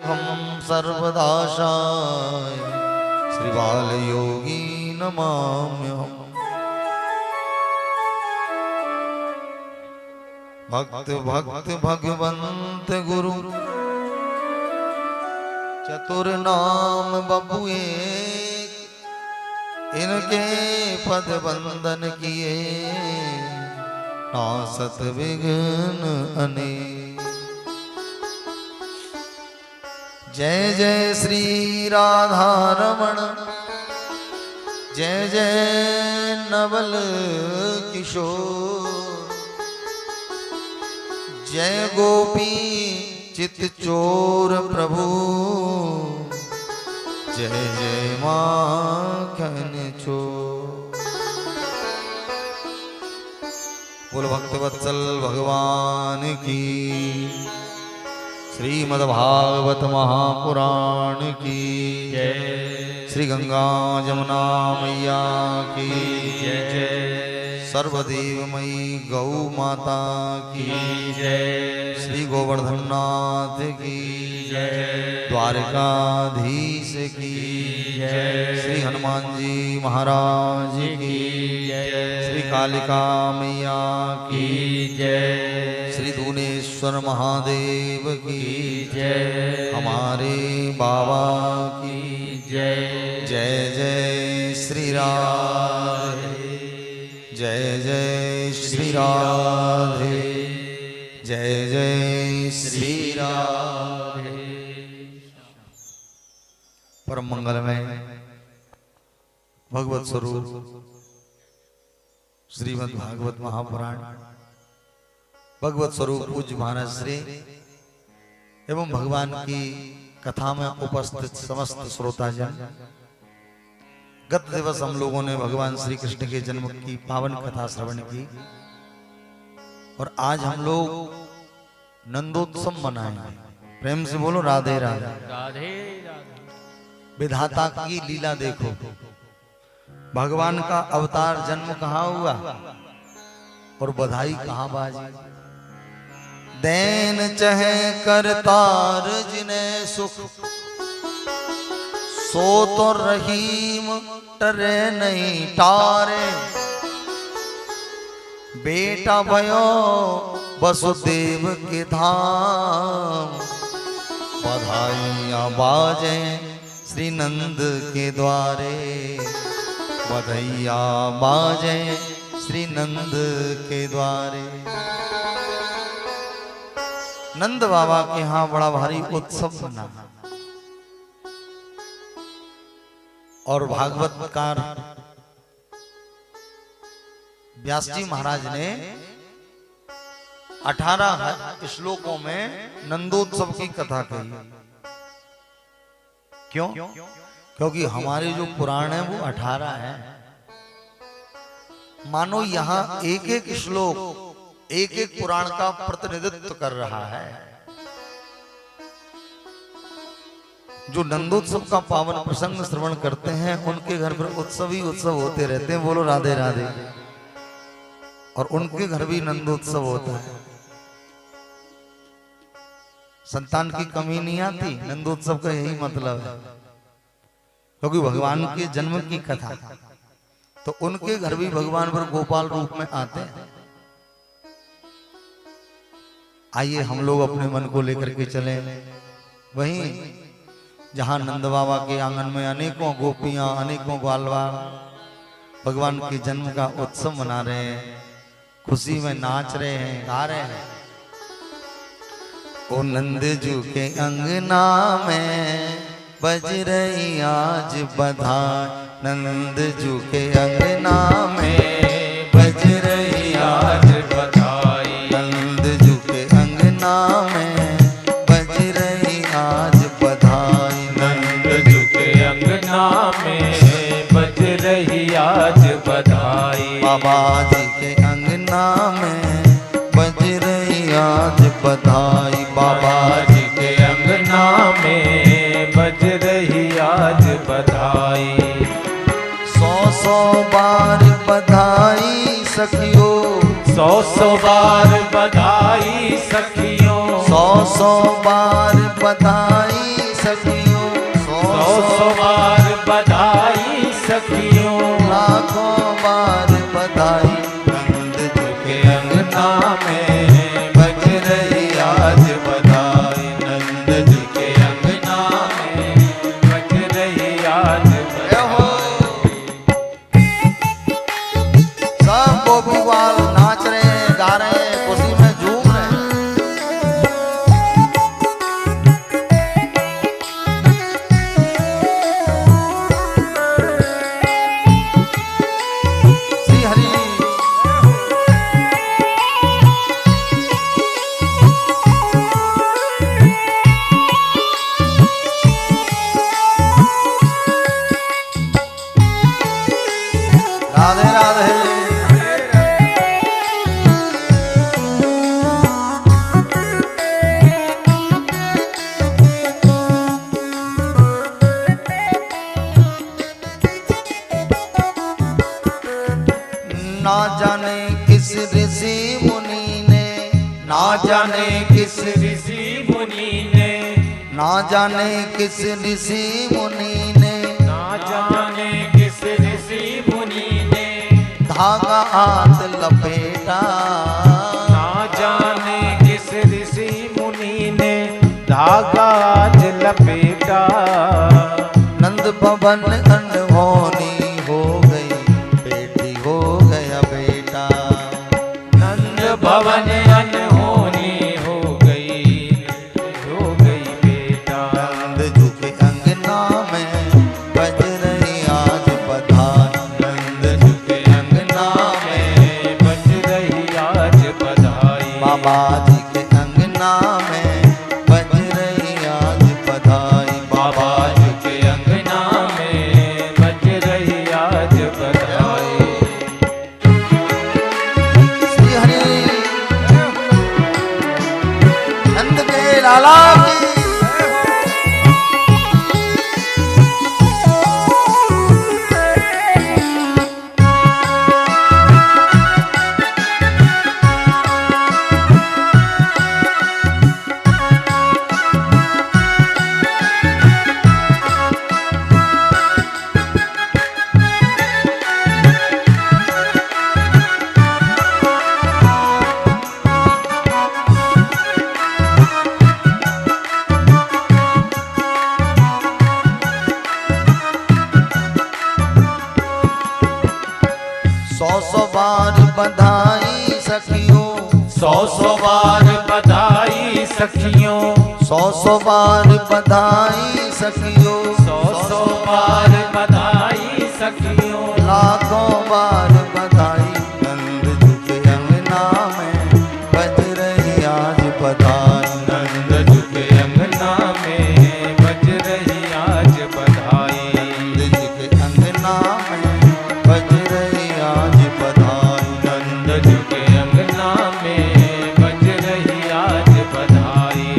हम सर्वदाशाय श्री बालयोगी नमाम्यहम्। भक्त भक्त भगवंत गुरु चतुर नाम बबु एक, इनके पद बंदन किए नासत विघ्न अनेक। जय जय श्री राधा रमण, जय जय नवल किशोर, जय गोपी चित चोर प्रभु, जय जय माखन चोर। बोल भक्तवत्सल भगवान की, श्रीमद्भागवत महापुराण की जय, श्री गंगा जमुना मैया की जय, सर्वदेवमयी गौ माता की जय, श्री गोवर्धननाथ की जय, द्वारकाधीश की जय, श्री हनुमान जी महाराज की जय, श्री कालिका मैया की जय, श्री दूनेश्वर महादेव की जय, हमारे बाबा की जय। जय जय श्री राधे, जय जय श्री राधे, जय जय श्री राधे। परम मंगलमय भगवत स्वरूप श्रीमद् भागवत महापुराण भगवत स्वरूप पूज्य महाराज श्री एवं भगवान की कथा में उपस्थित समस्त श्रोताजन, गत दिवस हम लोगों ने भगवान श्री कृष्ण के जन्म की पावन कथा श्रवण की और आज हम लोग नंदोत्सव मनाएंगे। प्रेम से बोलो राधे राधे। राधे राधे। विधाता की लीला देखो, भगवान का अवतार जन्म कहाँ हुआ और बधाई कहाँ बाजी। दैन चहे करतार जिन्हें सुख, सो तो रहीम टरे नहीं टारे। बेटा भयो वसुदेव के धाम, बधाइयाँ बाजे श्री नंद के द्वारे, बधाइयाँ बाजे श्री नंद के द्वारे। नंद बाबा के यहाँ बड़ा भारी उत्सव बना और भागवतकार व्यास जी महाराज ने 18 श्लोकों में नंदोत्सव की कथा कही। क्यों? क्योंकि हमारे जो पुराण है वो 18 है। मानो यहाँ एक एक श्लोक एक एक पुराण का प्रतिनिधित्व कर रहा है। जो नंदोत्सव का पावन प्रसंग श्रवण करते हैं उनके घर पर उत्सव ही उत्सव होते रहते हैं। बोलो राधे राधे। और उनके घर भी नंदोत्सव होता है। संतान की कमी नहीं आती, नंदोत्सव का यही मतलब है। क्योंकि भगवान के जन्म की कथा, तो उनके घर भी भगवान पर गोपाल रूप में आते हैं। आइए हम लोग अपने मन को लेकर के चले वहीं जहां नंद बाबा के आंगन में अनेकों गोपियां अनेकों ग्वालवार भगवान के जन्म का उत्सव मना रहे हैं, खुशी में नाच रहे हैं, गा रहे हैं। ओ नंद जू के अंगना में बज रही आज बधाई, नंद जू के अंगना में बज रही आज बधाई, नंद जू के अंगना में बज रही आज बधाई, नंद जू के अंगना में बज रही आज बधाई, बाबा जी के अंगना में बज रही आज बधाई, बाबा जी के अंगना में बज रही आज बधाई। 100 बार बधाई सखियों, 100 बार बधाई सखियों, 100 बार बधाई सखियों, सौ बार बधाई सखियों, लाखों बार बधाई। नंद जी के अंगना में बज रही आज बधाई। नंद जी के अंगना में बज रही आज बधाई। सब गोपीवाल नाच रहे हैं, गा रहे हैं, खुशी में झूम रहे हैं। श्री हरि राधे राधे। ना जाने किस ऋषि मुनि ने, ना जाने किस ऋषि मुनि ने, ना जाने किस ऋषि मुनि ने, ना जाने किस ऋषि मुनि ने, धागा हाथ लपेटा। ना जाने किस ऋषि मुनि ने, धागा आज लपेटा। नंद भवन अनहोनी हो गई, बेटी हो गया बेटा। नंद भवन अनहोनी हो गई बेटा। नंद जी के अंगना में बज रही आज बधाई। नंद जी के अंगना में बज रही आज बधाई। बाबा जी के अंगना में बज रही आज बधाई। बाबा जी के अंगना में बज रही आज बधाई। श्री हरि नंद के लाला की। सौ बार बधाई सखियों, सौ बार बधाई सखियों, सौ बार बधाई सखियों, सौ बार बधाई सखियों, लाखों बार बधाई। नंद जी के अंगना में बज रही आज बधाई। नंद जी के अंगना में बज रही आज बधाई। नंद जी के अंगना में बज रही आज बधाई। नंद जी के अंगना में बज रही आज बधाई।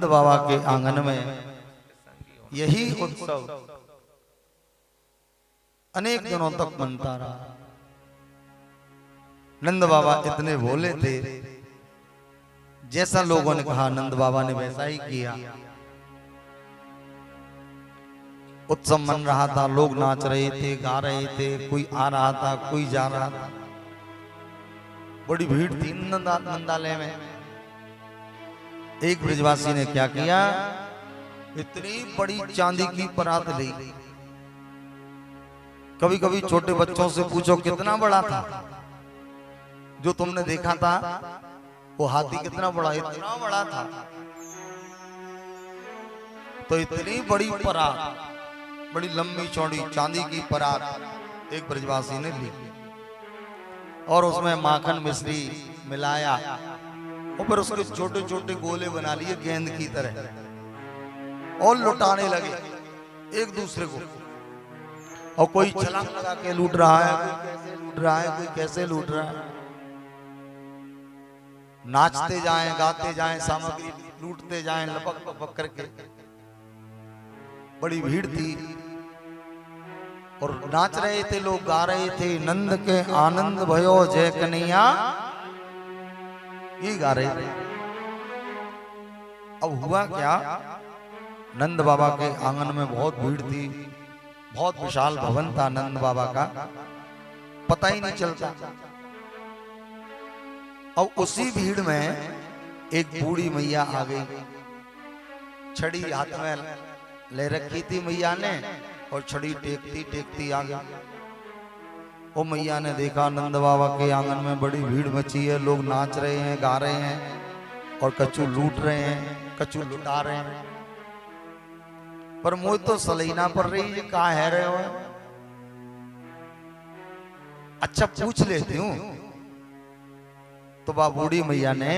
बाबा के आंगन में यही उत्सव अनेक दिनों तक मनता रहा। नंद बाबा इतने भोले थे, जैसा लोगों ने कहा नंद बाबा ने वैसा ही किया। उत्सव मन रहा था, लोग नाच रहे थे, गा रहे थे, कोई आ रहा था, कोई जा रहा था। बड़ी भीड़ थी नंदालय में। एक ब्रजवासी ने क्या किया, इतनी बड़ी चांदी की परात ली। कभी कभी छोटे बच्चों से पूछो कितना बड़ा था जो तुमने देखा था, वो हाथी कितना बड़ा, इतना बड़ा था। तो इतनी बड़ी परात, बड़ी लंबी चौड़ी चांदी की परात एक ब्रजवासी ने ली और उसमें माखन मिश्री मिलाया और फिर उसके छोटे छोटे गोले बना लिए गेंद की तरह और लुटाने लगे एक दूसरे को। और कोई छलांग लगा के लूट रहा है, कोई कैसे लूट रहा है, कोई कैसे लूट रहा है। नाचते जाएं, गाते जाएं, सामग्री लूटते जाएं, लपक लपक करके। बड़ी भीड़ थी और नाच रहे थे लोग, गा रहे थे, नंद के आनंद भयो जय कन्हैया, ये गा रहे थे। अब हुआ क्या, नंद बाबा के आंगन में बहुत भीड़ थी, बहुत विशाल भवन था नंद बाबा का, पता ही नहीं चलता। और उसी भीड़ में एक बूढ़ी मैया आ गई, छड़ी हाथ में ले रखी थी मैया ने और छड़ी टेकती टेकती आ गई। वो मैया ने देखा नंद बाबा के आंगन में बड़ी भीड़ मची है, लोग नाच रहे हैं, गा रहे हैं और कच्चू लूट रहे हैं, कच्चू लुटा रहे हैं। पर मुझ तो सलीना पर रही, ये कहाँ है रहे हो? अच्छा पूछ लेती हूँ। तो बा बूढ़ी मैया ने,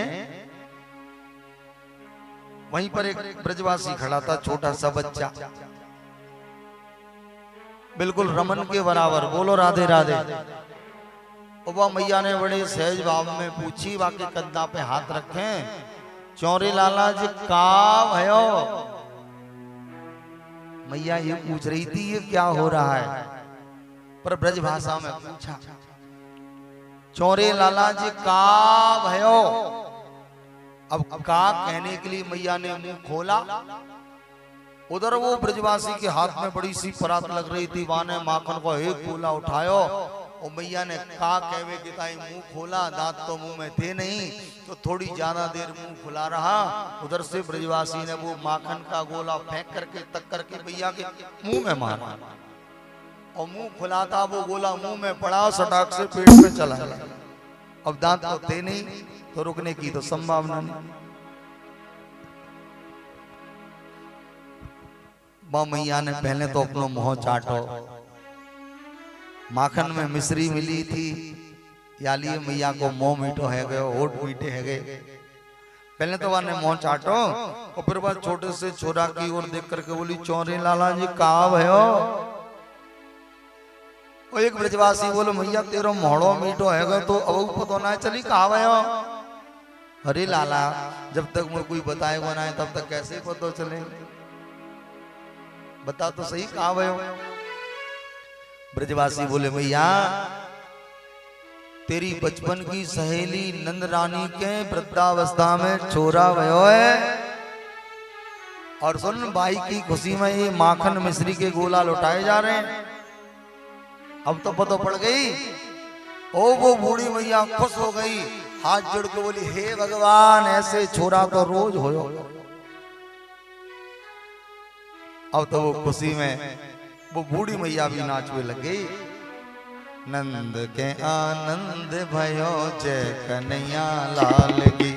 वहीं पर एक ब्रजवासी खड़ा था, छोटा सा बच्चा, बिल्कुल रमन के बराबर, बोलो राधे राधे। वह मैया ने बड़े सहज भाव में पूछी, बाकी कंधा पे हाथ रखे, चौरे लाला जी का भयो? मैया ये पूछ रही थी ये क्या हो रहा है, पर ब्रज भाषा में पूछा, चौरे लाला जी का भयो? अब का कहने के लिए मैया ने मुंह खोला। उधर वो ब्रजवासी के हाथ में बड़ी सी परात लग रही थी, वहां ने माखन को एक गोला उठायो और मैया ने का कहवे के ताई मुंह खोला, दांत तो मुंह में थे नहीं, तो थोड़ी ज्यादा देर मुंह खुला रहा। उधर से ब्रजवासी ने वो माखन का गोला फेंक करके तक करके मैया के मुंह में मारा और मुंह खुला था, वो गोला मुंह में पड़ा, सटाक से पेट में चला गया। अब दांत तो थे नहीं, तो रुकने की तो संभावना नहीं। मां मैया ने पहले तो अपना मुंह चाटो, माखन में मिश्री मिली थी, या लिए मैया को मुंह मीठो है गयो, होठ मीठे है गए। पहले तो वहां ने मुंह चाटो और फिर बाद छोटे से छोरा की ओर देख करके बोली, चौरे लाला जी कहा भयो? और एक ब्रजवासी बोलो, मैया तेरो मोहड़ो मीठो है गयो तो अब पता ना चली कहा भयो? अरे लाला, जब तक मुझे कोई बताएगा ना तब तक कैसे पता चले, बता तो सही कहा भयो? ब्रजवासी बोले, मैया तेरी बचपन की सहेली नंद रानी के वृद्धावस्था में छोरा भयो है, और सुन भाई की खुशी में ये माखन मिश्री के गोला लुटाए जा रहे हैं। अब तो पता पड़ गई। ओ वो बूढ़ी मैया खुश हो गई, हाथ जोड़ के बोली, हे भगवान ऐसे छोरा तो रोज होयो। अब तो वो खुशी में वो बूढ़ी मैया भी नाचने लग गई। नंद के आनंद भयो जय कन्हैया लाल की,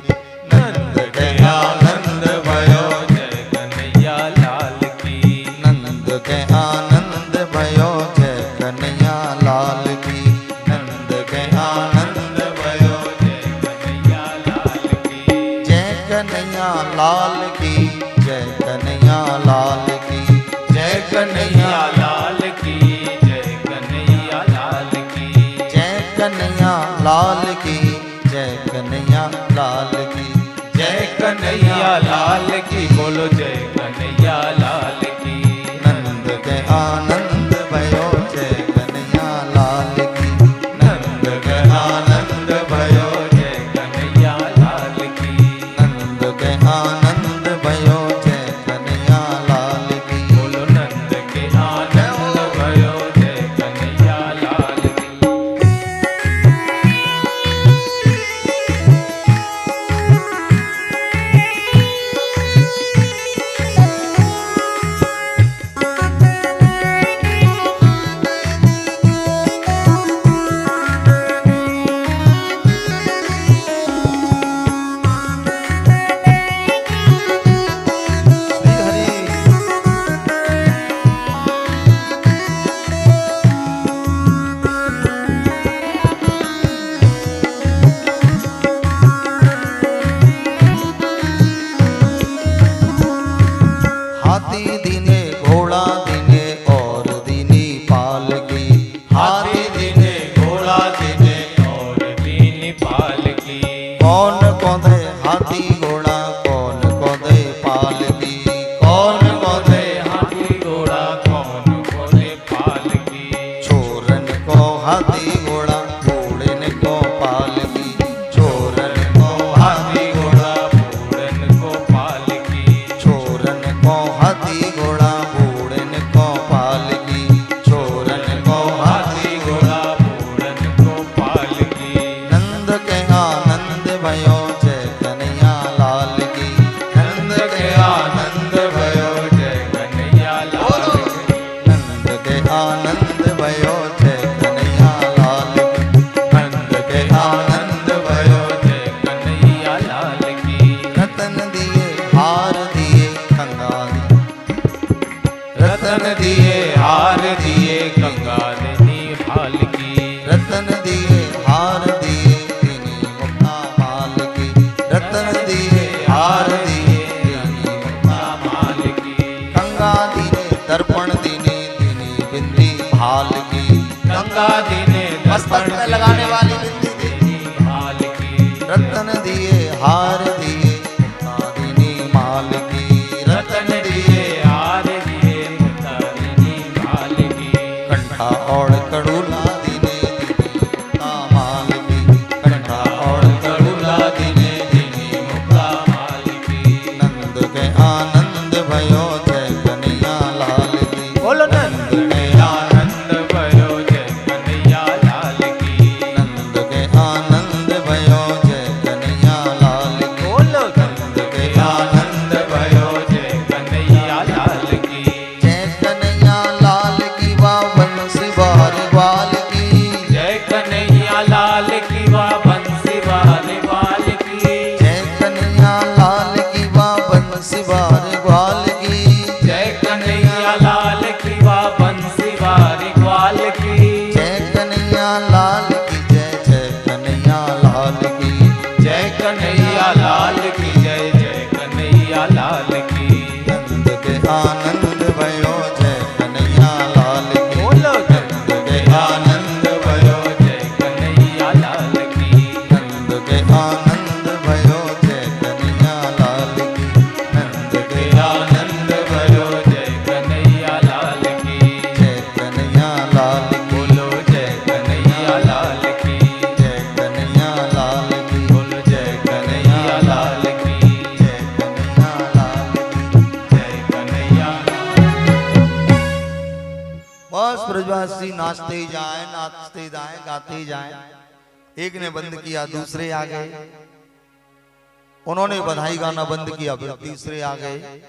नंद के आनंद भयो जय कन्हैया लाल की, नंद के आनंद भयो जय कन्हैया लाल की, नंद के आनंद भयो जय कन्हैया लाल की, जय कन्हैया लाल की, जय कन्हैया लाल की, जय कन्हैया लाल की, जय कन्हैया लाल की, जय कन्हैया लाल की, जय कन्हैया लाल की, जय कन्हैया हाथी दीने घोड़ा दीने और दीनी पालकी। हाथी दीने घोड़ा दीने और दीनी पालकी। कौन कौंधे हाथी घोड़ा कौन कौंधे पालकी। कौन कौंधे हाथी घोड़ा कौन कौंधे पालकी। छोरन को हाथी घोड़ा बूढ़न को पालकी। छोरन को हाथी घोड़ा बूढ़न को पालकी। छोरन को हाथी घोड़ा बूढ़न को पालकी। छोरन को हाथी घोड़ा बूढ़न को पालकी। नंद के आनंद भयो जय कन्हैया लाल की। नंद के आनंद भयो जय कन्हैया लाल की। नंद के आनंद भयो जय कन्हैया लाल की। नंद के आनंद भयो जय कन्हैया लाल की। रतन दिए हार दिए कंगा रतन दिए हार दिए गंगा देनी हाल की। रतन दिए हार दिए दीनी मुक्ता माल की। रतन दिए हार दिए दीनी मुक्ता माल की। गंगा दीने दर्पण दीने दीनी बिंदी भाल की। गंगा दीने मस्तक में लगाने वाली बिंदी देनी हाल की। रतन दिए हार दिए मुक्ता दीनी माल की। रतन दिए हार दिए मुक्ता देनी हाल की। कंठा और कड़ूला दीने दीनी मुक्ता माल की। कंठा और करुणा दीने दीनी मुक्ता माल की। नंद के आनंद भयो जय कन्हैया लाल की। बोलो नंद के आनंद भयो जय कन्हैया लाल की। नंद के आनंद भयो जय कन्हैया लाल की। बोलो नंद के आनंद भयो जय कन्हैया लाल की। जय कन्हैया लाल की वाह बंसी बहर ग्वाल की। जय कन्हैया लाल की वाह बंसी वाले वाल की। जय कन्हैया लाल की वाह बंसी बहर ग्वाल की। जय कन्हैया लाल की वाह बंसी वाले ग्वाल की। जय कन्हैया लाल की जय कन्हैया लाल की। जय कन्हैया लाल की जय कन्हैया लाल की। नंद के आनंद भयो जय कन्हैया लाल की। बोलो नंद के आनंद भयो जय कन्हैया लाल की। नंद के आनंद भयो जय कन्हैया लाल की। नंद के आनंद भयो जय कन्हैया लाल की। जय कन्हैया लाल की। बोलो जय कन्हैया लाल की। जय कन्हैया लाल की। बोलो जय कन्हैया लाल की। जय कन्हैया लाल की। जय कन्हैया। बस ब्रजवासी नाचते ही जाए गाते ही जाए। एक ने बंद किया दूसरे आ गए। उन्होंने बधाई गाना बंद किया फिर तीसरे आ गए।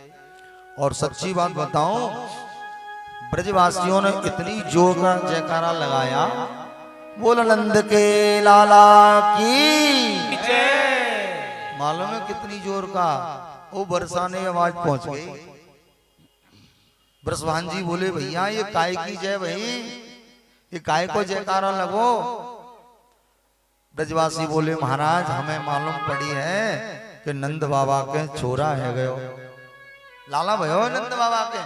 और सच्ची बात बताऊं, ब्रजवासियों ने इतनी जोर का जयकारा लगाया, बोल नंद के लाला की। मालूम है कितनी जोर का? वो बरसाने आवाज पहुंच गई। ब्रजभान जी बोले भैया ये काय की जय भाई, ये काय को जयकारा लगो। ब्रजवासी बोले महाराज हमें मालूम पड़ी है कि नंद बाबा के छोरा है गयो, लाला भयो नंद बाबा के,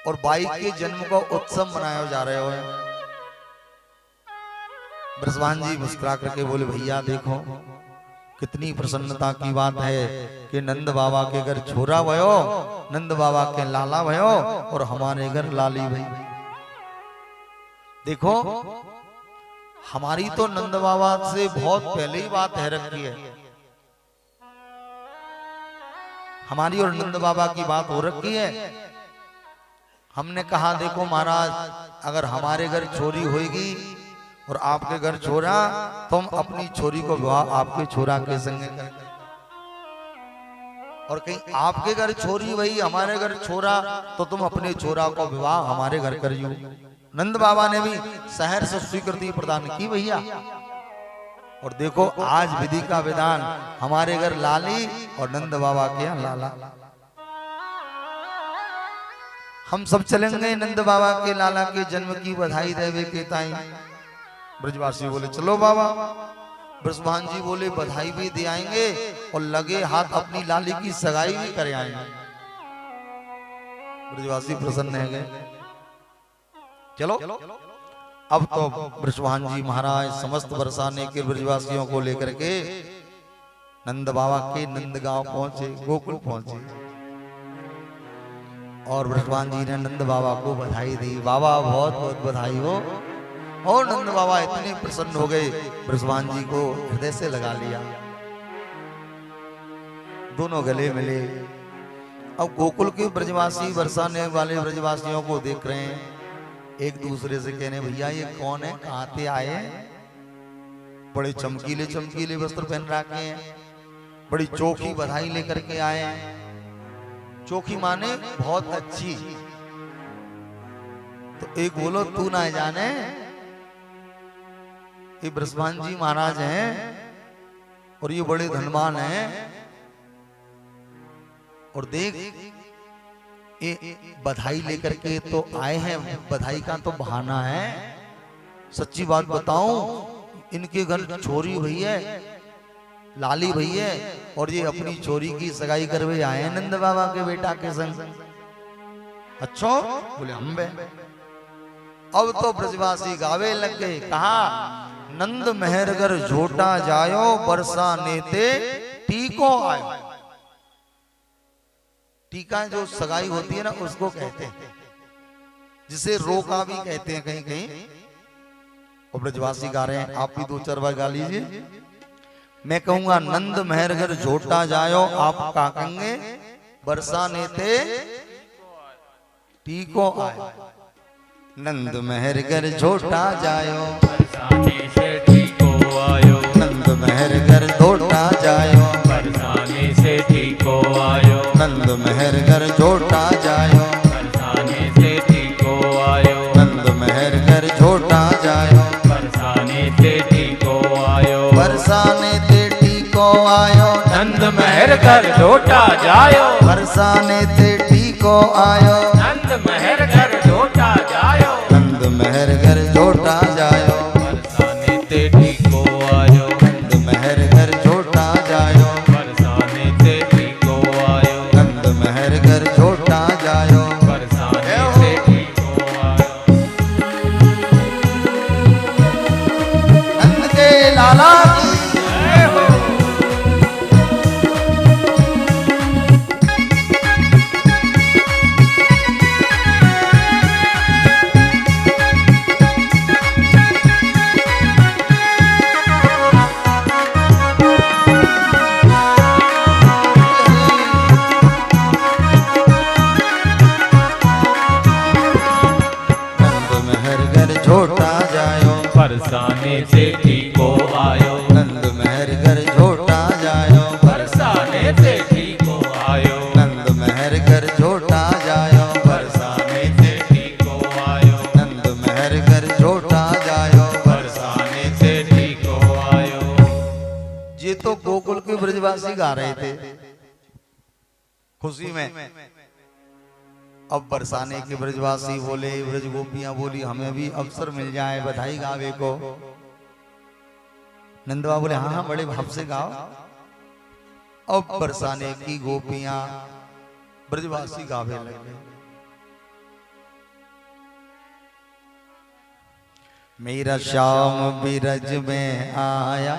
और बाई के जन्म का उत्सव मनाया जा रहे हो। ब्रजभान जी मुस्कुरा करके बोले भैया देखो कितनी प्रसन्नता की बात है कि नंद बाबा के घर छोरा भयो, नंद बाबा के लाला भयो, और हमारे घर लाली भई। देखो हमारी तो नंद बाबा से बहुत पहले ही बात है रखी है, हमारी और नंद बाबा की बात हो रखी है। हमने कहा देखो महाराज अगर हमारे घर छोरी होगी और आपके घर छोरा तो हम अपनी छोरी को विवाह आपके छोरा के संग करेंगे, और कहीं आपके घर छोरी वही हमारे घर छोरा तो तुम अपने छोरा को विवाह हमारे घर करियो। नंद बाबा ने भी शहर से स्वीकृति प्रदान की भैया। और देखो आज विधि का विधान हमारे घर लाली और नंद बाबा के यहाँ लाला। हम सब चलेंगे नंद बाबा के लाला के जन्म की बधाई देवे के ताई। ब्रजवासी बोले चलो बाबा। ब्रजभान जी बोले बधाई भी दे आएंगे और लगे हाथ अपनी लाली की सगाई भी करे आएंगे। ब्रजवासी प्रसन्न है गए। चलो अब तो बृषभान जी महाराज समस्त बरसाने के ब्रजवासियों को लेकर के नंद बाबा के नंद गांव पहुंचे, गोकुल पहुंचे। और बृषभान जी ने नंद बाबा को बधाई दी। बाबा बहुत बहुत बधाई हो। और नंद बाबा इतने प्रसन्न हो गए, बृषभान जी को हृदय से लगा लिया, दोनों गले मिले। अब गोकुल के ब्रजवासी बरसाने वाले ब्रजवासियों को देख रहे हैं, एक दूसरे से कहने भैया ये कौन है, कहां से आए? बड़े चमकीले चमकीले वस्त्र पहन रखे हैं, बड़ी चोखी बधाई लेकर के आए हैं। चोखी माने बहुत अच्छी। तो एक बोलो तू ना जाने ये बृषभान जी महाराज हैं और ये बड़े धनवान हैं। और देख ये बधाई लेकर के तो आए हैं, बधाई का तो बहाना है। सच्ची बात बताऊं, इनके घर छोरी हुई है, लाली भई है, और ये अपनी छोरी की सगाई करवे आए हैं नंद बाबा के बेटा के संग। अच्छा बोले हम बे। अब तो ब्रजवासी गावे लग गए, कहा नंद मेहरगर झोटा जायो, बरसा नेते टीको आयो। टीका जो सगाई होती है ना उसको कहते हैं, जिसे रोका भी कहते हैं कहीं कहीं। और ब्रजवासी गा रहे हैं, आप भी दो चार बार गा लीजिए। मैं कहूंगा नंद मेहरगर झोटा जायो, आप का कहेंगे बरसा नेते टीको आयो। नंद मेहरगर झोटा जायो, बरसाने से टीको आयो। नंद मेहरगर झोटा जायो, बरसाने से टीको आयो। नंद मेहरगर झोटा जायो, बरसाने से टीको आयो। नंद मेहरगर झोटा जायो, बरसाने से टीको आयो। बरसाने ते टीको आयो। नंद महर घर झोटा जायो, बरसाने ते टीको आयो। नंद महर घर झोटा जायो। नंद मेहरगर झोटा जायो, बरसाने ते टीको आयो। नंद मेहरगर झोटा जायो, बरसाने से टीको आयो। नंद मेहरगर झोटा जायो। बरसाने से टीको आयो। नंद के लाला की जय हो। नंद मेहरगर झोटा जायो, बरसाने से टीको आयो। नंद मेहरगर झोटा जायो, बरसाने से टीको आयो। नंद मेहरगर झोटा जायो, बरसाने से टीको आयो। नंद मेहरगर झोटा जायो। बरसाने से टीको आयो। ये तो गोकुल के ब्रजवासी गा रहे थे खुशी में। अब बरसाने के ब्रजवासी बोले, ब्रज गोपियां बोली हमें भी अवसर मिल जाए बधाई गावे को। नंदवा बोले हाँ हाँ बड़े भाव से गाओ। अब बरसाने की गोपियां ब्रजवासी गावे लगे। मेरा श्याम बिरज में आया,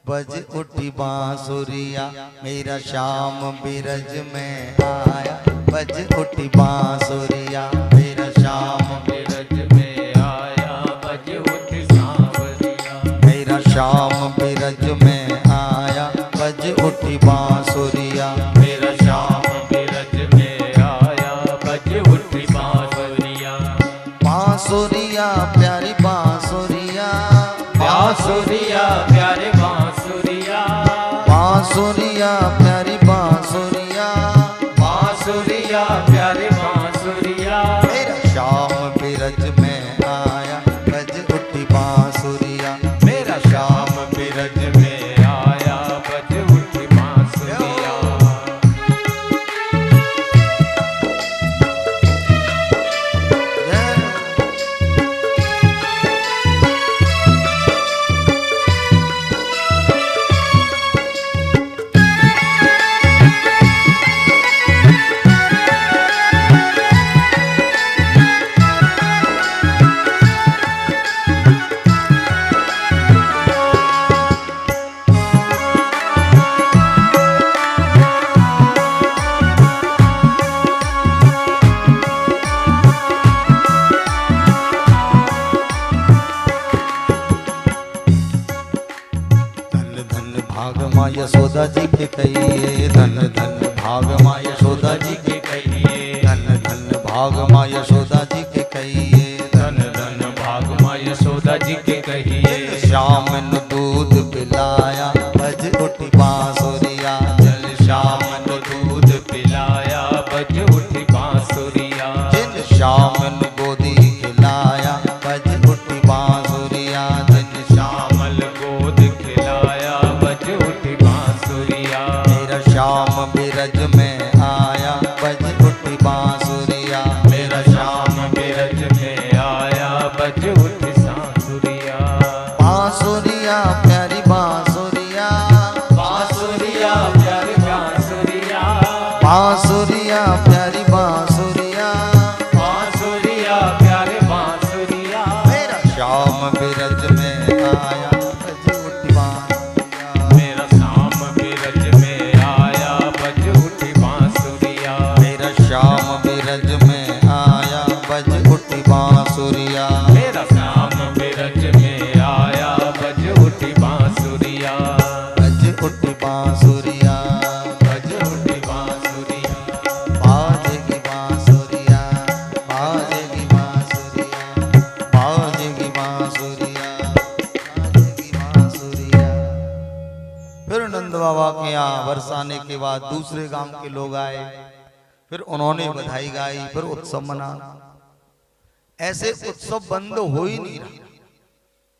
बज उठी बांसुरिया। मेरा श्याम बिरज में आया, बज उठी बांसुरिया। मेरा श्याम बिरज में आया, बज उठी सांवरिया। मेरा श्याम बिरज में आया, बज उठी बांसुरिया। मेरा श्याम बिरज में आया, बज उठी बांसुरिया। बांसुरिया प्यारी बांसुरिया, बांसुरिया प्यारे बांसुरिया। बांसुरिया प्यारी बांसुरिया। बांसुरिया प्यारे बांसुरिया। मेरा श्याम बिरज में आया, बज उठी बांसुरिया। मेरा श्याम बिरज में आया, बज उठी बांसुरिया। यशोदा जी के कहिए, धन धन भाग माँ यशोदा जी के कहिए, धन धन भाग माँ यशोदा जी के कहिए, धन धन भाग माँ यशोदा जी के कहिए। श्याम न दूध पिलाया बज उठी बांसुरिया, जल श्याम ने दूध पिलाया बज उठी बांसुरिया। जिन श्याम न गोदी खिलाया बज उठी बांसुरिया, जिन श्यामल गोद खिलाया बज उठी बांसुरिया। मेरा श्याम बिरज में आया बज उठी बांसुरिया, मेरा श्याम बिरज में आया बज उठी बांसुरिया। बांसुरिया प्यारी बांसुरिया, बांसुरिया प्यारी बांसुरिया। बांसुरिया प्यारी बांसुरिया, बांसुरिया प्यारे बांसुरिया। मेरा श्याम बिरज में आया बज उठी बांसुरिया, मेरा श्याम बिरज में आया बज उठी बांसुरिया। मेरा श्याम बिरज में आया बज उठी बांसुरिया, मेरा श्याम बिरज में आया बज उठी बांसुरिया। बज उठी बांसुरिया, बज उठी बांसुरिया। बाजेगी बांसुरिया, बाजेगी बांसुरिया, बाजेगी बांसुरिया, बाजेगी बांसुरिया। फिर नंद बाबा के यहाँ बरसाने के बाद दूसरे गांव के लोग आए, फिर उन्होंने बधाई गाई, फिर उत्सव मना। ऐसे उत्सव बंद हो ही नहीं रहा,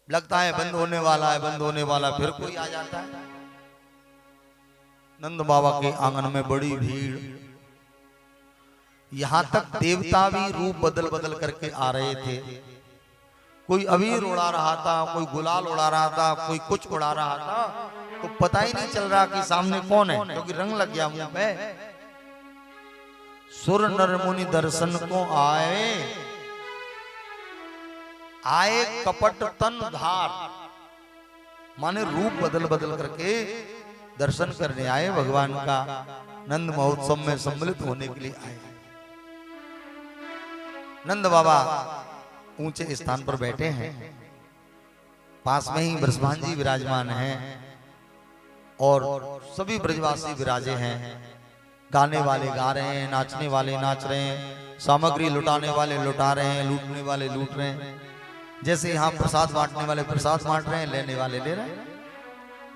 लगता है बंद होने वाला है, बंद होने वाला, फिर कोई आ जाता है। नंद बाबा के आंगन में बड़ी भीड़, यहां तक देवता भी रूप बदल बदल करके आ रहे थे। कोई अबीर उड़ा रहा था, कोई गुलाल उड़ा रहा था, कोई कुछ उड़ा रहा था, तो पता ही नहीं चल रहा कि सामने कौन है, क्योंकि रंग लग गया मुंह पे। सुर नर मुनि दर्शन को आए, आए कपट तन धार, माने रूप बदल बदल करके दर्शन करने आए, भगवान का नंद महोत्सव में सम्मिलित होने के लिए आए। नंद बाबा ऊंचे स्थान पर बैठे हैं, पास में ही ब्रजभान जी विराजमान हैं और सभी ब्रजवासी विराजे हैं। गाने वाले गा रहे हैं, नाचने वाले नाच रहे हैं, सामग्री लुटाने वाले लुटा रहे हैं, लूटने वाले लूट रहे हैं। जैसे यहाँ प्रसाद बांटने वाले प्रसाद बांट रहे हैं, लेने वाले ले रहे हैं,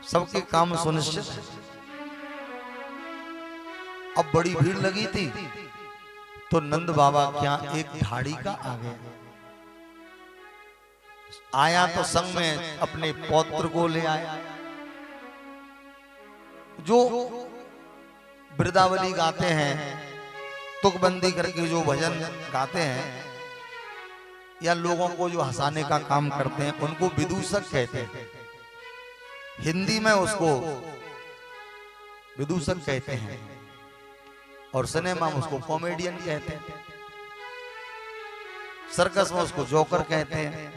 सबके काम सुनिश्चित है। अब बड़ी भीड़ लगी थी तो नंद बाबा क्या एक ढाड़ी का आ गया, आया तो संग में अपने पौत्र को ले आया। जो वृदावली गाते हैं, तुकबंदी करके जो भजन गाते हैं या लोगों को जो हंसाने का काम करते हैं, उनको विदूषक कहते हैं। हिंदी में उसको विदूषक कहते हैं और सिनेमा में उसको कॉमेडियन कहते हैं, सर्कस में उसको जोकर कहते हैं,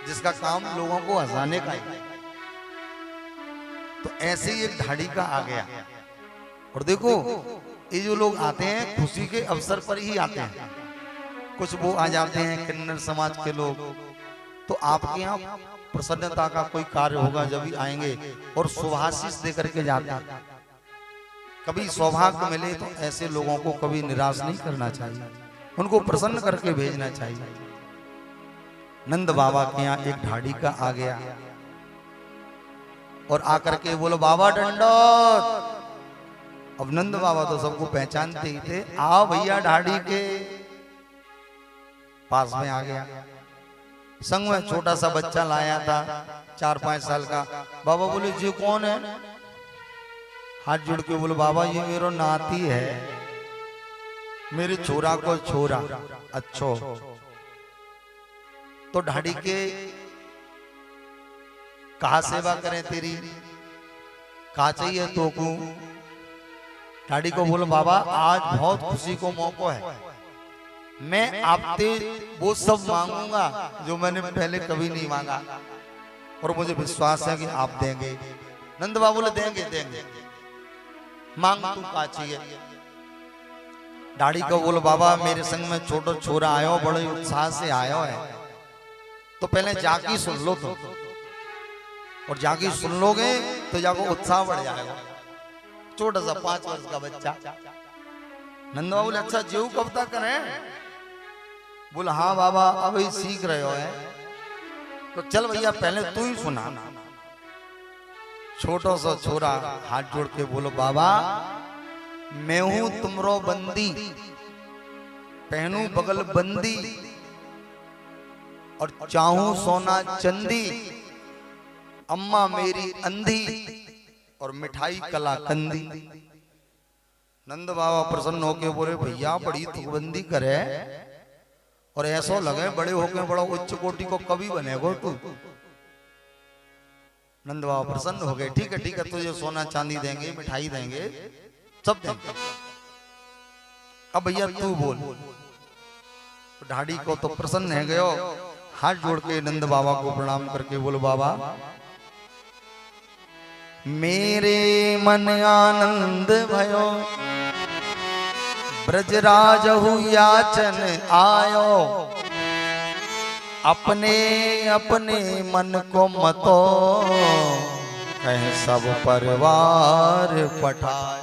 जिसका काम लोगों को हंसाने का है। तो ऐसे ही एक ढाड़ी का आ गया। और देखो ये जो लोग आते हैं खुशी के अवसर पर ही आते हैं, कुछ वो आ जाते हैं किन्नर समाज के लोग, तो आपके यहाँ प्रसन्नता का कोई कार्य होगा जब भी आएंगे और शुभाशीष दे करके जाते हैं। कभी सौभाग्य मिले तो ऐसे लोगों को कभी निराश नहीं करना चाहिए, उनको प्रसन्न करके भेजना चाहिए। नंद बाबा के यहाँ एक ढाड़ी का आ गया और आकर के बोलो बाबा दंडोत। अब नंद बाबा तो सबको पहचानते ही थे, आओ भैया ढाड़ी के पास में आ गया। संग में छोटा सा बच्चा लाया था 4-5 साल का। बाबा बोले जी कौन है? हाथ जोड़ के बोले बाबा ये मेरा नाती है, मेरे छोरा को छोरा। अच्छो तो ढाड़ी के कहा सेवा करें तेरी, कहा चाहिए तो को? ढाड़ी को बोलो बाबा आज बहुत खुशी को मौका है, मैं आपसे वो सब मांगूंगा जो मैंने पहले कभी नहीं मांगा और मुझे विश्वास है कि आप देंगे। नंद बाबा बोले देंगे देंगे, मांग तू का चाहिए। ढाड़ी को बोलो बाबा मेरे संग में छोटा छोरा आयो, बड़े उत्साह से आयो है, तो पहले जाके सुन लो तुम, और जाके सुन लोगे तो जाको उत्साह बढ़ जाएगा। छोटा सा 5 वर्ष का बच्चा। नंद बाबा बोले अच्छा जेऊ कब तक करें? बोला हाँ बाबा अभी सीख रहे हो है। तो चल भैया पहले तू ही सुना। छोटा सा छोरा हाथ जोड़ के बोलो बाबा मैं हूं तुमरो बंदी, पहनू बगल बंदी और चाहूं सोना चंदी, अम्मा मेरी अंधी और मिठाई कलाकंदी। नंद बाबा प्रसन्न होके बोले भैया बड़ी तुकबंदी करे और ऐसा लगे बड़े होके बड़ा उच्च कोटि को कवि बनेगो तू। नंद बाबा प्रसन्न हो गए। ठीक है तुझे सोना चांदी देंगे, मिठाई देंगे, सब देंगे। अब भैया तू बोल। तो ढाडी को तो प्रसन्न है गयो, हाथ जोड़ के नंद बाबा को प्रणाम करके बोलो बाबा मेरे मन आनंद भयो, ब्रजराजहु याचन आयो, अपने अपने मन को मतो, कह सब परिवार पठाए।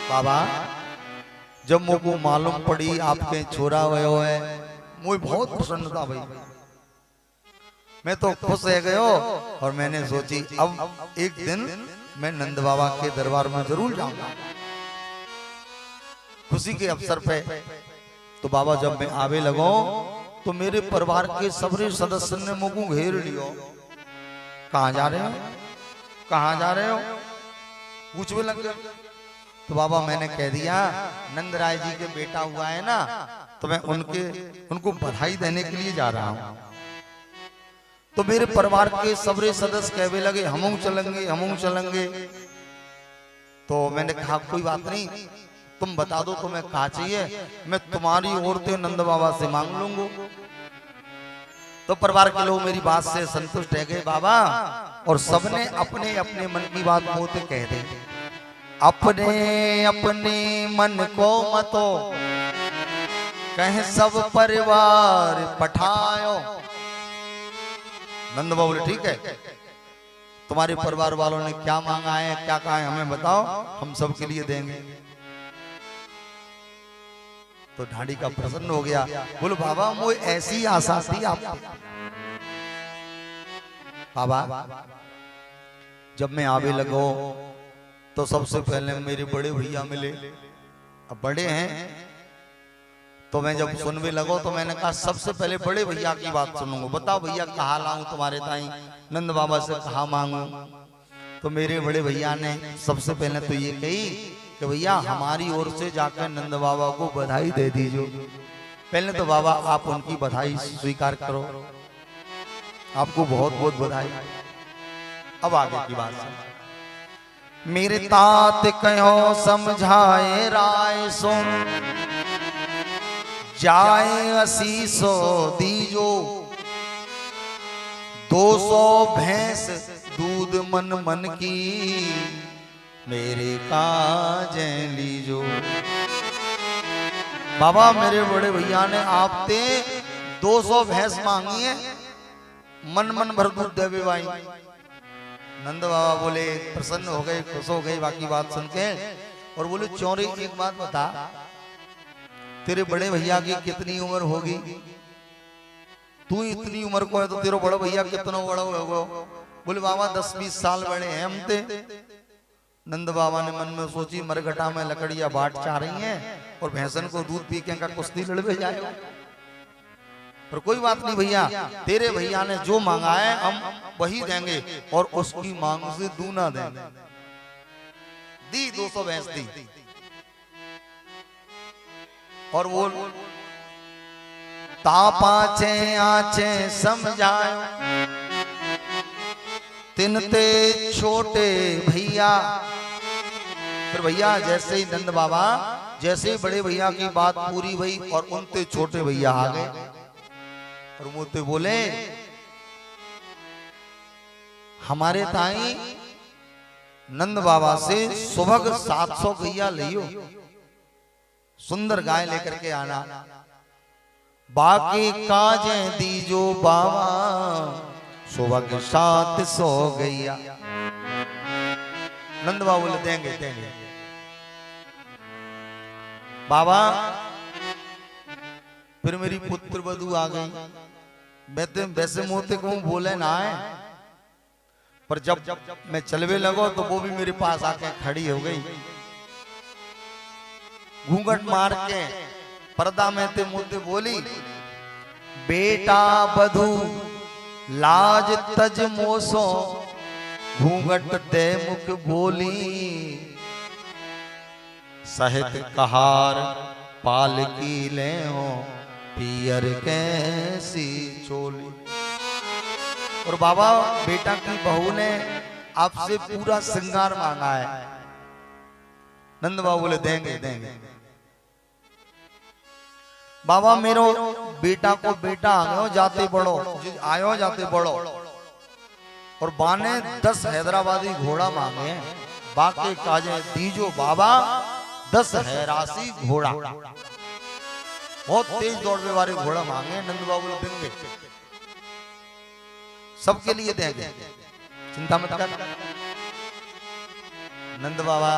बाबा जब मुझको मालूम पड़ी आपके छोरा भयो है, मुझे बहुत प्रसन्न था भाई, मैं तो खुश रह गयो। और मैंने सोची अब एक दिन मैं नंद बाबा के दरबार में जरूर जाऊंगा खुशी के अवसर पे। तो बाबा जब मैं आवे लगो तो मेरे परिवार के सभी सदस्य ने मुझको घेर लियो। कहाँ जा रहे हो, कहाँ जा रहे हो, पूछने लग गए। तो बाबा मैंने कह दिया नंद राय जी के बेटा हुआ है ना, तो मैं उनको बधाई देने के लिए जा रहा हूँ। तो मेरे परिवार के सभी सदस्य कहने लगे हम चलेंगे हम चलेंगे। तो मैंने कहा कोई बात नहीं, तुम बता दो तुम्हें कहा चाहिए, मैं तुम्हारी औरतें नंद बाबा से मांग लूंगा। तो परिवार के लोग मेरी बात से संतुष्ट रह गए बाबा, और सबने अपने अपने मन की बात मुंह से कह दी। अपने अपने मन को मतो, कह सब परिवार पठायो। नंद बाबा बोले ठीक है, तुम्हारे परिवार वालों ने क्या मांगा है, क्या कहा है हमें बताओ, हम सब के लिए देंगे। तो ढाडी का प्रसन्न हो गया, बोलो बाबा मुझे ऐसी आशा थी आपको। बाबा जब मैं आवे लगो तो सबसे पहले मेरे बड़े भैया मिले। अब बड़े हैं तो मैं जब सुनने लगो तो मैंने कहा सबसे पहले बड़े भैया की बात सुनूंगा, बताओ भैया कहाँ लाऊं तुम्हारे ताई, नंद बाबा से कहाँ मांगू। तो मेरे बड़े भैया ने सबसे पहले तो ये कही कि भैया हमारी ओर से जाकर नंद बाबा को बधाई दे दीजिए। पहले तो बाबा आप उनकी बधाई स्वीकार करो, आपको बहुत बहुत बधाई। अब आगे की बात सुन। मेरे तात कहो समझाए राय सुन, जाए असीसो दीजो, 200 भैंस दूध मन मन की, मेरे काज लीजो। बाबा मेरे बड़े भैया ने आपते 200 भैंस मांगी है, मन मन भर दूध देवे भाई। नंद बाबा बोले प्रसन्न हो गए, खुश हो गए बाकी बात सुन के, और बोले चौरे एक बात बता, तेरे बड़े भैया की कितनी उम्र होगी? तू इतनी उम्र को है तो तेरा बड़ा भैया कितना बड़ा होगा? बोले बाबा 10-20 साल बड़े हैं हम ते। नंद बाबा ने मन में सोची मरघटा में लकड़ियां बाट चाह रही हैं और भैंसन को दूध पी के का कुश्ती लड़वे जाएगा। पर कोई बात नहीं भैया, तेरे भैया ने जो मांगा है हम वही देंगे और उसकी मांग से दूना देंगे। दी 200 भैंस दी। और वो तापाचे आचे समझायो, तिनते छोटे भैया। फिर भैया जैसे ही नंद बाबा जैसे ही बड़े भैया की बात पूरी हुई और उनते छोटे भैया आ गए और मुझे बोले हमारे ताई नंद बाबा से सुबह 700 गैया लियो, सुंदर गाय लेकर के आना, बाकी काजे दीजो बाबा, सुबह 700 गैया। नंद बाबा बोले देंगे देंगे। बाबा फिर मेरी पुत्र वधू आ गई। वैसे मोते को बोले ना है, पर जब मैं चलवे लगो तो वो भी मेरे पास आके खड़ी हो गई। घूंघट मार के पर्दा में ते मोते बोली, बेटा बधू लाज तज मोसो, घूंघट ते मुख बोली, सहित कहार पालकी ले हो, पियर कैसी चोली। और बाबा बेटा की बहू ने आपसे पूरा श्रृंगार मांगा है। नंद बाबा बोले देंगे देंगे। बाबा मेरो बेटा को बेटा आयो जाते बड़ो, आयो जाते बड़ो। और बाने 10 हैदराबादी घोड़ा मांगे, बाके काजे दीजो बाबा 10 हैरासी घोड़ा। बहुत तेज दौड़ने वाले घोड़ा मांगे। नंद बाबू देंगे, सबके लिए देंगे, चिंता मत कर। नंद बाबा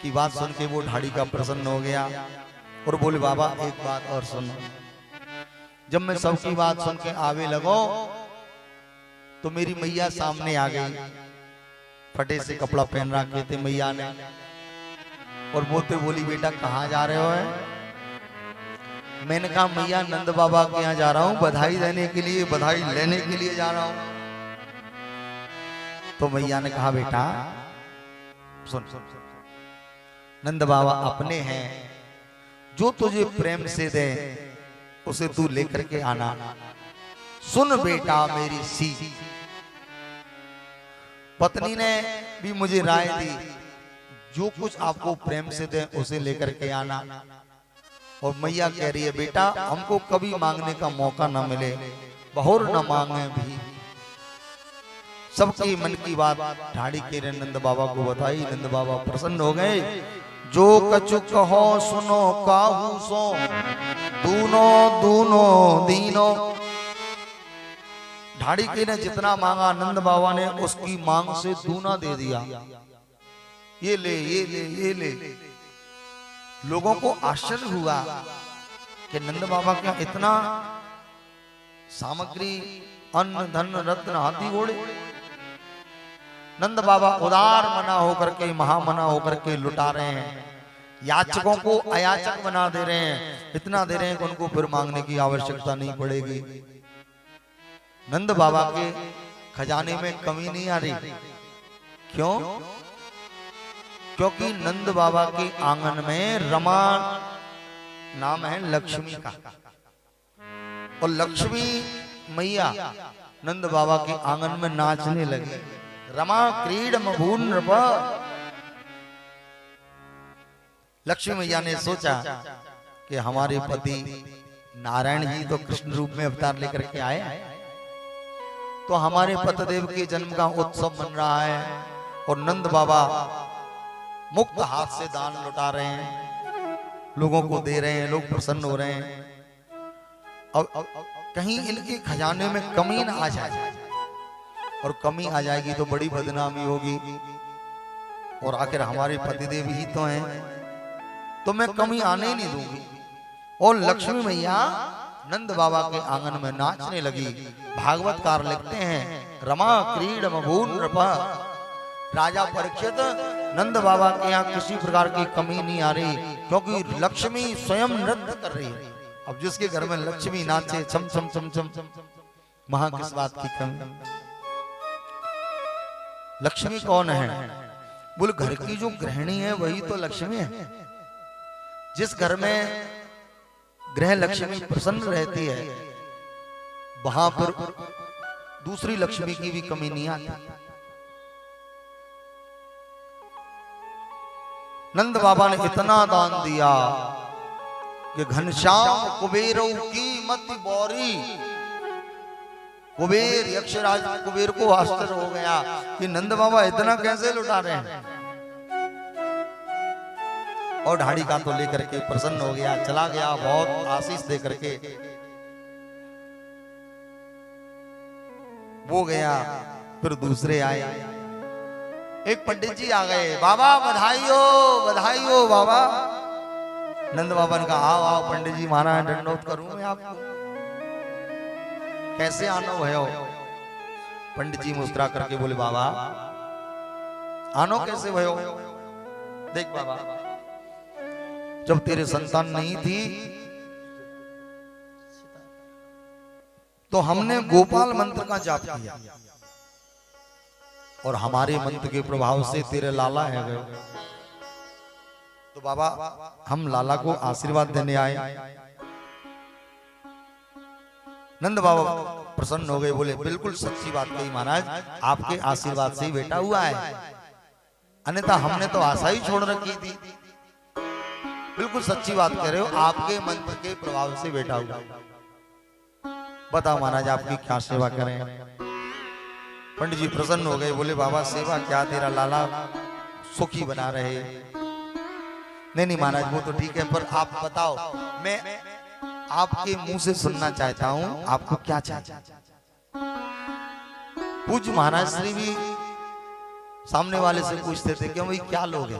की बात सुन के वो ढाड़ी का प्रसन्न हो गया और बोले बाबा एक बात और सुनो। जब मैं सबकी बात सुन के आवे लगो तो मेरी मैया सामने आ गई, फटे से कपड़ा पहन रखे थे मैया ने। और मोते बोली बेटा कहाँ जा रहे हो है? मैंने कहा मैया नंद बाबा के यहाँ जा रहा हूँ बधाई देने के लिए, बधाई लेने के लिए जा रहा हूँ। तो मैया ने कहा बेटा सुन, नंद बाबा अपने हैं, जो तुझे प्रेम से दे उसे तू लेकर के आना। सुन बेटा मेरी सी। पत्नी ने भी मुझे राय दी, जो कुछ आपको प्रेम से दे उसे लेकर के आना। और मैया कह रही है बेटा हमको कभी मांगने का मौका ना मिले, बहुर न मांगे भी। सबकी मन की बात ढाड़ी के नंद बाबा को बताई। नंद बाबा प्रसन्न हो गए। जो कछु कहो सुनो काहू सो, दूनो दूनो दीनो। ढाड़ी के ने जितना मांगा नंद बाबा ने उसकी मांग से दूना दे दिया। ये ले ये ले ये ले। लोगों को आश्चर्य हुआ कि नंद बाबा का इतना सामग्री, अन्न धन रत्न हाथी घोड़े। नंद बाबा उदार मना होकर के, महामना होकर के लुटा रहे हैं। याचकों को अयाचक बना दे रहे हैं, इतना दे रहे हैं कि उनको फिर मांगने की आवश्यकता नहीं पड़ेगी। नंद बाबा के खजाने में कमी नहीं आ रही। क्यों? क्योंकि नंद बाबा के आंगन में रमा नाम है लक्ष्मी का। और लक्ष्मी मैया नंद बाबा के आंगन में नाचने लगी। रमा क्रीड मभून नृप। लक्ष्मी मैया ने सोचा कि हमारे पति नारायण जी तो कृष्ण रूप में अवतार लेकर के आए, तो हमारे पतिदेव के जन्म का उत्सव मन रहा है और नंद बाबा मुक्त हाथ से दान लुटा रहे हैं, लोगों को दे रहे हैं, लोग प्रसन्न हो रहे हैं। अब कहीं इनके खजाने में कमी ना आ जाए, और कमी आ जाएगी तो बड़ी बदनामी होगी। और आखिर हमारे पतिदेव ही तो हैं, तो मैं कमी आने ही नहीं दूंगी। और लक्ष्मी मैया नंद बाबा के आंगन में नाचने लगी। भागवतकार लिखते हैं रमा क्रीड मभून नृप। राजा परीक्षित नंद बाबा के यहाँ किसी प्रकार की कमी नहीं आ रही, क्योंकि लक्ष्मी स्वयं नृत्य कर रही है। अब जिसके घर में लक्ष्मी नाचे चम चम चम चम, वहां किस बात की कमी? लक्ष्मी कौन है? बोले घर की जो गृहिणी है वही तो लक्ष्मी है। जिस घर में गृह लक्ष्मी प्रसन्न रहती है वहां पर दूसरी लक्ष्मी की भी कमी नहीं आती। नंद बाबा ने इतना दान दिया कि घनश्याम कुबेरों की मति बोरी। कुबेर यक्षराज कुबेर को आश्चर्य हो गया कि नंद बाबा इतना कैसे लुटा रहे हैं। और ढाड़ी का तो लेकर के प्रसन्न हो गया, चला गया बहुत आशीष दे करके वो गया। फिर दूसरे आए, एक पंडित जी आ गए, बाबा बधाई हो बाबा। नंद बाबा ने कहा आओ आओ पंडित जी, महाराज दंडोत करूं मैं आपको, कैसे आनो भयो। पंडित जी मुस्कुरा करके बोले बाबा आनो कैसे भयो। देख बाबा, जब तेरे संतान नहीं थी तो हमने गोपाल मंत्र का जाप किया और हमारे मंत्र के प्रभाव से तेरे लाला है गए। तो बाबा हम लाला को आशीर्वाद देने आए। नंद बाबा प्रसन्न हो गए, बोले बिल्कुल सच्ची बात कही महाराज, आपके आशीर्वाद से ही बेटा हुआ है, अन्यथा हमने तो आशा ही छोड़ रखी थी। बिल्कुल सच्ची बात कह रहे हो, आपके मंत्र के प्रभाव से बेटा हुआ। बताओ महाराज आपकी क्या सेवा करें। पंडित जी प्रसन्न हो गए, बोले बाबा सेवा क्या, तेरा लाला सुखी बना रहे। नहीं महाराज वो तो ठीक है, पर आप बताओ, मैं आपके मुंह से सुनना चाहता हूं, आपको क्या चाहिए। पूज्य महाराज श्री भी सामने वाले से पूछते थे कि भाई क्या लोगे,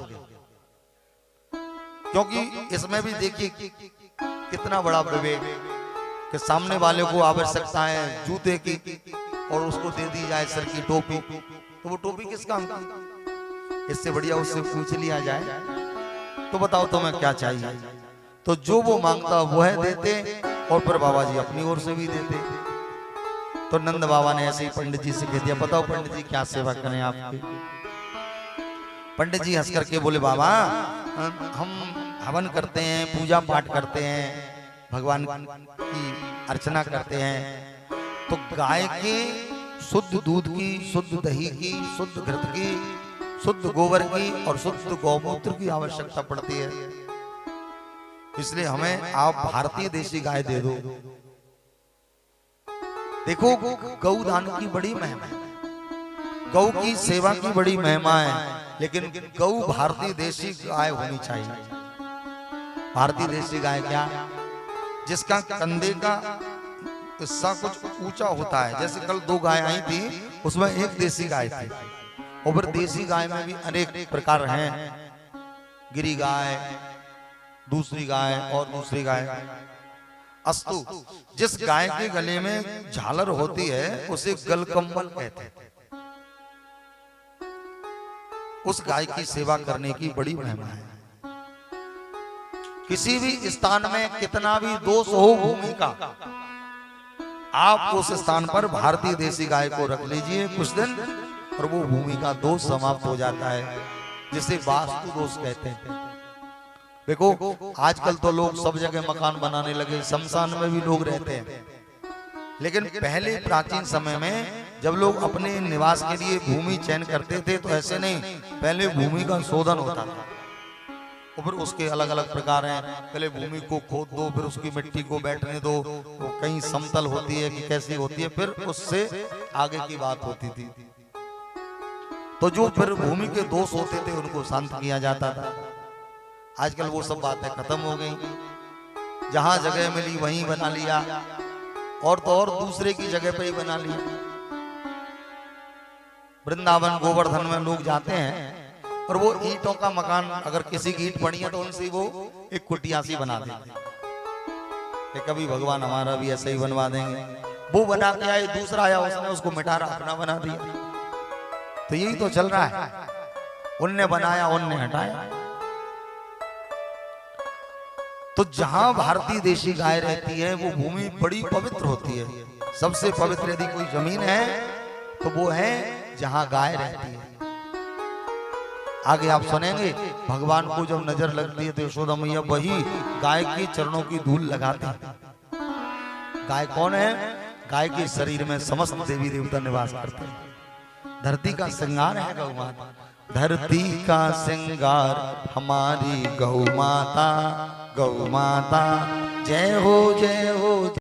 क्योंकि इसमें भी देखिए कितना बड़ा विवेक कि सामने वाले को आवश्यकता है जूते की और उसको दे दी जाए सर की टोपी, तो वो टोपी किस काम की। इससे बढ़िया उससे पूछ लिया जाए तो बताओ तुम्हें क्या चाहिए, तो जो वो मांगता वो है देते, और फिर बाबा जी अपनी ओर से भी देते। तो नंद बाबा ने ऐसे ही पंडित जी से कह दिया, बताओ पंडित जी क्या सेवा करें आपकी। पंडित जी हंस करके बोले बाबा हम हवन करते हैं, पूजा पाठ करते हैं, भगवान की अर्चना करते हैं, तो गाय के शुद्ध दूध की, शुद्ध दही की, शुद्ध घृत की, शुद्ध गोबर की और शुद्ध गौमूत्र की आवश्यकता पड़ती है। इसलिए हमें आप भारतीय देशी गाय दे दो। देखो गौदान की बड़ी महिमा है, गौ की सेवा की बड़ी महिमा है, लेकिन गौ भारतीय देशी गाय होनी चाहिए। भारतीय देशी गाय क्या, जिसका कंधे का हिस्सा कुछ ऊंचा होता है। जैसे कल 2 गाय आई थी, उसमें एक देसी गाय थी, और फिर देसी गाय में भी अनेक प्रकार हैं, गिरी गाय, दूसरी गाय और दूसरी गाय। अस्तु, जिस गाय के गले में झालर होती है उसे गलकम्बल कहते हैं। उस गाय की सेवा करने की बड़ी महिमा है। किसी भी स्थान में कितना भी दोष हो भूमि का, आप उस स्थान पर भारतीय देसी गाय को रख लीजिए कुछ दिन, और वो भूमि का दोष समाप्त हो जाता है, जिसे वास्तु दोष कहते हैं। देखो आजकल तो लोग सब जगह मकान बनाने लगे, शमशान में भी लोग रहते हैं, लेकिन पहले प्राचीन समय में जब लोग अपने निवास के लिए भूमि चयन करते थे तो ऐसे नहीं, पहले भूमि का शोधन होता था, और फिर उसके अलग अलग प्रकार हैं। पहले भूमि को खोद दो, फिर उसकी मिट्टी को बैठने दो, वो कहीं समतल होती है कि कैसी होती है, फिर उससे आगे की बात होती थी। तो जो फिर भूमि के दोष होते थे उनको शांत किया जाता था। आजकल वो सब बातें खत्म हो गई, जहां जगह मिली वहीं बना लिया, और तो और दूसरे की जगह पे ही बना लिया। वृंदावन गोवर्धन में लोग जाते हैं और वो ईंटों का मकान, अगर किसी की ईंट पड़ी है तो उनसे वो एक कुटिया सी बना देते कि कभी भगवान हमारा भी ऐसे ही बनवा देंगे। वो बना के आए, दूसरा आया, उसने उसको मिटारा अपना बना दिया। तो यही तो चल रहा है, उनने बनाया उनने हटाया। तो जहां भारतीय देशी गाय रहती है वो भूमि बड़ी पवित्र होती है। सबसे पवित्र यदि कोई जमीन है तो वो है जहां गाय रहती है। आगे आप सुनेंगे, भगवान को जब नजर लगती है तो यशोदा मैया वही गाय के चरणों की धूल लगाती है। गाय कौन है? गाय के शरीर में समस्त देवी देवता निवास करते हैं। धरती का श्रृंगार है गौ माता, धरती का श्रृंगार हमारी गौ माता, गौ माता जय हो